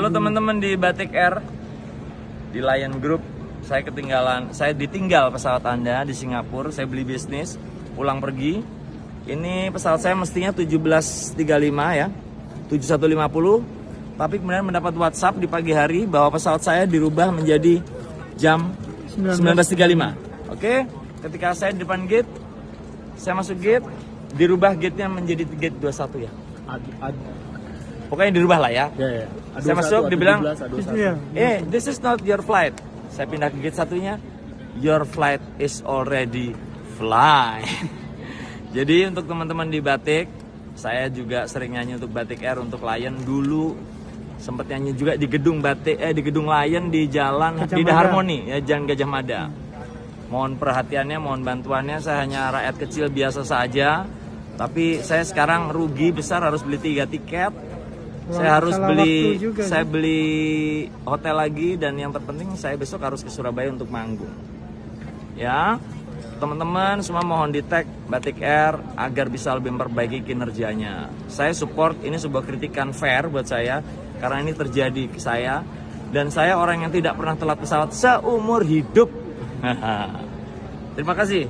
Halo teman-teman di Batik Air, di Lion Group. Saya ditinggal pesawat Anda di Singapura. Saya beli bisnis, pulang pergi. Ini pesawat saya mestinya 17.35 ya, 7150. Tapi kemudian mendapat WhatsApp di pagi hari bahwa pesawat saya dirubah menjadi jam 19.35. Oke, ketika saya di depan gate, saya masuk gate, dirubah gate-nya menjadi gate 21 ya. Pokoknya dirubah lah ya. Saya masuk, dibilang, this is not your flight. Saya pindah ke gate satunya, your flight is already fly. Jadi untuk teman-teman di Batik, saya juga sering nyanyi untuk Batik Air, untuk Lion. Dulu sempat nyanyi juga di gedung Batik, di gedung Lion di jalan Dida Harmoni, ya, Jalan Gajah Mada. Mohon perhatiannya, mohon bantuannya. Saya hanya rakyat kecil biasa saja, tapi saya sekarang rugi besar, harus beli 3 tiket. Saya harus beli hotel lagi, dan yang terpenting saya besok harus ke Surabaya untuk manggung. Ya, teman-teman semua mohon di tag Batik Air agar bisa lebih memperbaiki kinerjanya. Saya support, ini sebuah kritikan fair buat saya karena ini terjadi ke saya, dan saya orang yang tidak pernah telat pesawat seumur hidup. Terima kasih.